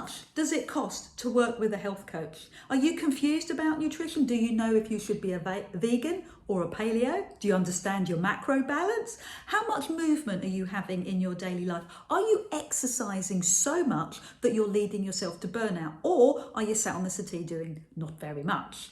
much does it cost to work with a health coach? Are you confused about nutrition? Do you know if you should be a vegan or a paleo? Do you understand your macro balance? How much movement are you having in your daily life? Are you exercising so much that you're leading yourself to burnout? Or are you sat on the settee doing not very much?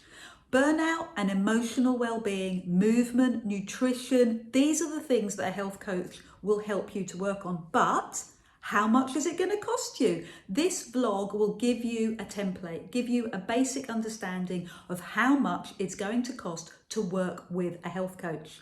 Burnout and emotional well-being, movement, nutrition, these are the things that a health coach will help you to work on. But how much is it going to cost you? This vlog will give you a template, give you a basic understanding of how much it's going to cost to work with a health coach.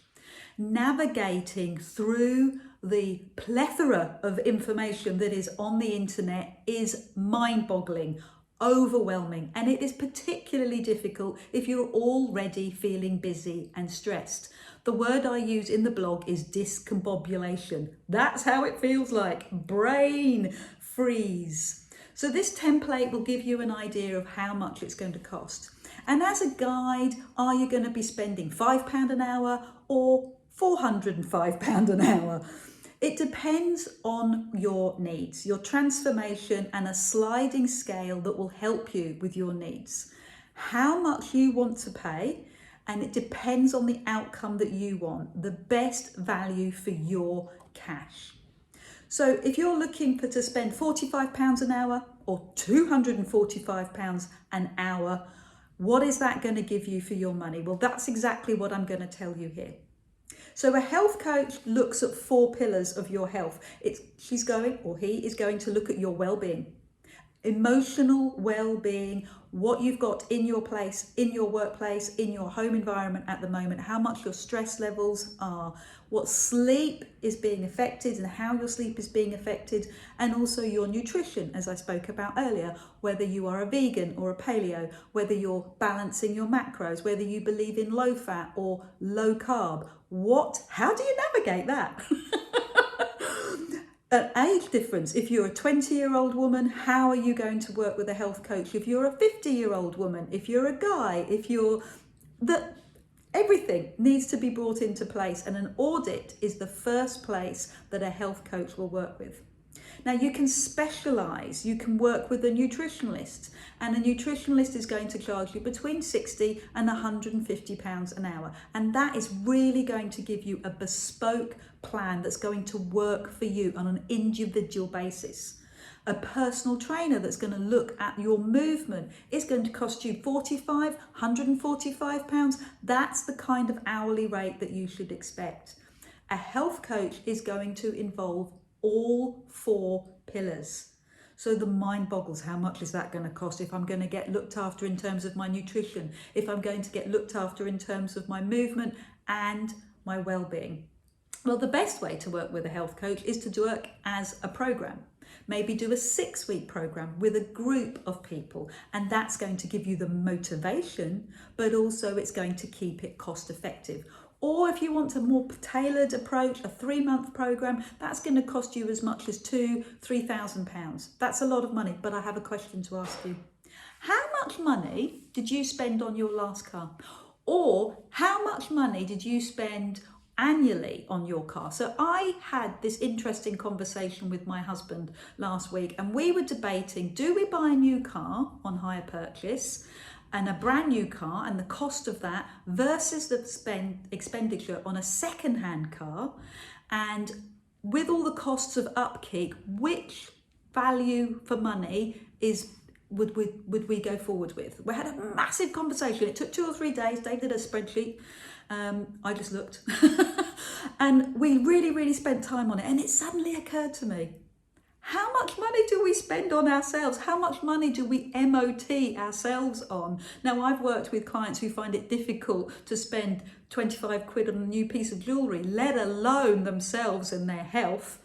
Navigating through the plethora of information that is on the internet is mind-boggling, overwhelming, and it is particularly difficult if you're already feeling busy and stressed. The word I use in the blog is discombobulation. That's how it feels like, brain freeze. So this template will give you an idea of how much it's going to cost. And as a guide, are you going to be spending £5 an hour or £405 an hour? It depends on your needs, your transformation, and a sliding scale that will help you with your needs. How much you want to pay, and it depends on the outcome that you want, the best value for your cash. So if you're looking to spend £45 an hour or £245 an hour, what is that going to give you for your money? Well, that's exactly what I'm going to tell you here. So a health coach looks at 4 pillars of your health. He is going to look at your well-being, emotional well-being, what you've got in your place, in your workplace, in your home environment at the moment, how much your stress levels are, what sleep is being affected and how your sleep is being affected, and also your nutrition, as I spoke about earlier, whether you are a vegan or a paleo, whether you're balancing your macros, whether you believe in low fat or low carb. How do you navigate that? An age difference. If you're a 20-year-old woman, how are you going to work with a health coach? If you're a 50-year-old woman, if you're a guy, everything needs to be brought into place, and an audit is the first place that a health coach will work with. Now you can specialise, you can work with a nutritionalist, and a nutritionalist is going to charge you between £60 and £150 an hour. And that is really going to give you a bespoke plan that's going to work for you on an individual basis. A personal trainer that's going to look at your movement is going to cost you £45, £145. That's the kind of hourly rate that you should expect. A health coach is going to involve all 4 pillars. So the mind boggles, how much is that going to cost if I'm going to get looked after in terms of my nutrition, if I'm going to get looked after in terms of my movement and my well-being? Well, the best way to work with a health coach is to work as a program. Maybe do a 6-week program with a group of people, and that's going to give you the motivation, but also it's going to keep it cost effective. Or if you want a more tailored approach, a 3-month program, that's going to cost you as much as £2,000-3,000. That's a lot of money, but I have a question to ask you. How much money did you spend on your last car? Or how much money did you spend annually on your car? So I had this interesting conversation with my husband last week, and we were debating, do we buy a new car on hire purchase and a brand new car and the cost of that versus the expenditure on a second-hand car, and with all the costs of upkeep, which value for money would we go forward with? We had a massive conversation. It took 2 or 3 days. Dave did a spreadsheet. I just looked and we really spent time on it, and it suddenly occurred to me, how much money do we spend on ourselves? How much money do we MOT ourselves on? Now, I've worked with clients who find it difficult to spend 25 quid on a new piece of jewellery, let alone themselves and their health.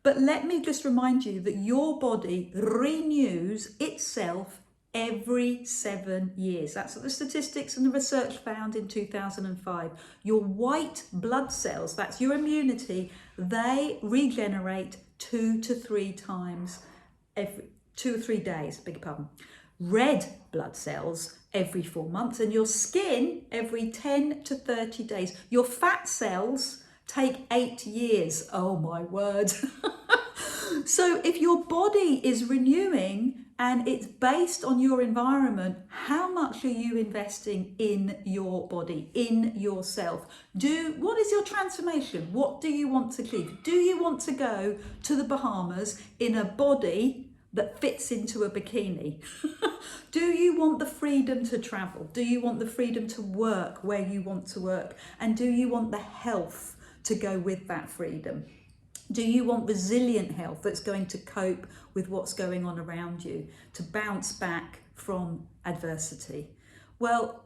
But let me just remind you that your body renews itself every 7 years. That's what the statistics and the research found in 2005. Your white blood cells, that's your immunity, they regenerate 2 to 3 times every 2 or 3 days, beg your pardon. Red blood cells every 4 months, and your skin every 10 to 30 days. Your fat cells take 8 years. Oh my word. So if your body is renewing and it's based on your environment, how much are you investing in your body, in yourself? What is your transformation? What do you want to achieve? Do you want to go to the Bahamas in a body that fits into a bikini? Do you want the freedom to travel? Do you want the freedom to work where you want to work? And do you want the health to go with that freedom? Do you want resilient health that's going to cope with what's going on around you, to bounce back from adversity? Well,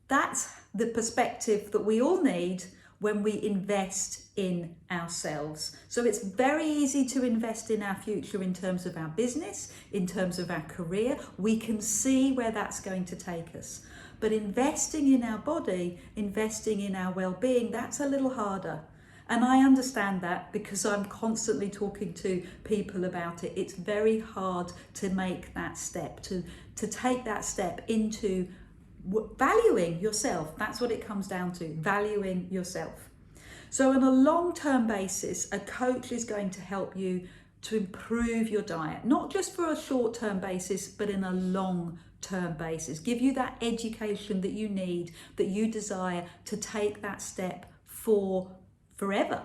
that's the perspective that we all need when we invest in ourselves. So it's very easy to invest in our future in terms of our business, in terms of our career. We can see where that's going to take us. But investing in our body, investing in our well-being, that's a little harder. And I understand that because I'm constantly talking to people about it. It's very hard to make that step, to take that step into valuing yourself. That's what it comes down to, valuing yourself. So on a long-term basis, a coach is going to help you to improve your diet, not just for a short-term basis, but in a long-term basis. Give you that education that you need, that you desire to take that step for forever.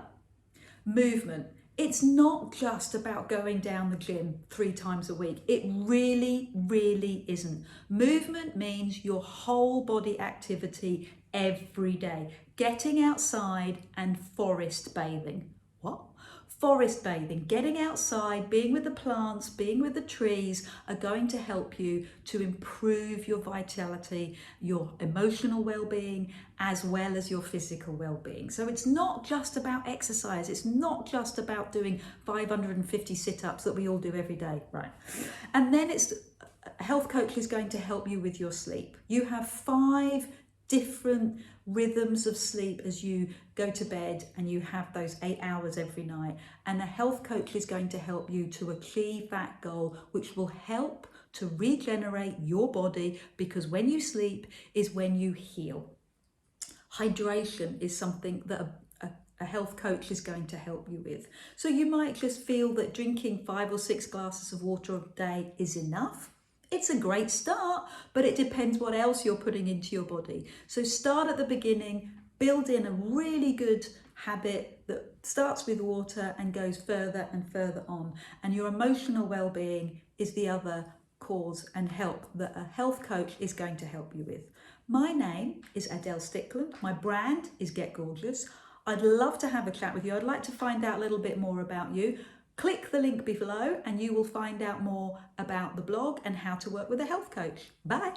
Movement. It's not just about going down the gym 3 times a week. It really, really isn't. Movement means your whole body activity every day. Getting outside and forest bathing. What? Forest bathing, getting outside, being with the plants, being with the trees are going to help you to improve your vitality, your emotional well-being, as well as your physical well-being. So it's not just about exercise. It's not just about doing 550 sit-ups that we all do every day, right? And then a health coach is going to help you with your sleep. You have 5 different rhythms of sleep as you go to bed, and you have those 8 hours every night, and a health coach is going to help you to achieve that goal, which will help to regenerate your body, because when you sleep is when you heal. Hydration is something that a health coach is going to help you with. So you might just feel that drinking 5 or 6 glasses of water a day is enough. It's a great start, but it depends what else you're putting into your body. So start at the beginning, build in a really good habit that starts with water and goes further and further on. And your emotional well-being is the other cause and help that a health coach is going to help you with. My name is Adele Stickland. My brand is Get Gorgeous. I'd love to have a chat with you. I'd like to find out a little bit more about you. Click the link below and you will find out more about the blog and how to work with a health coach. Bye.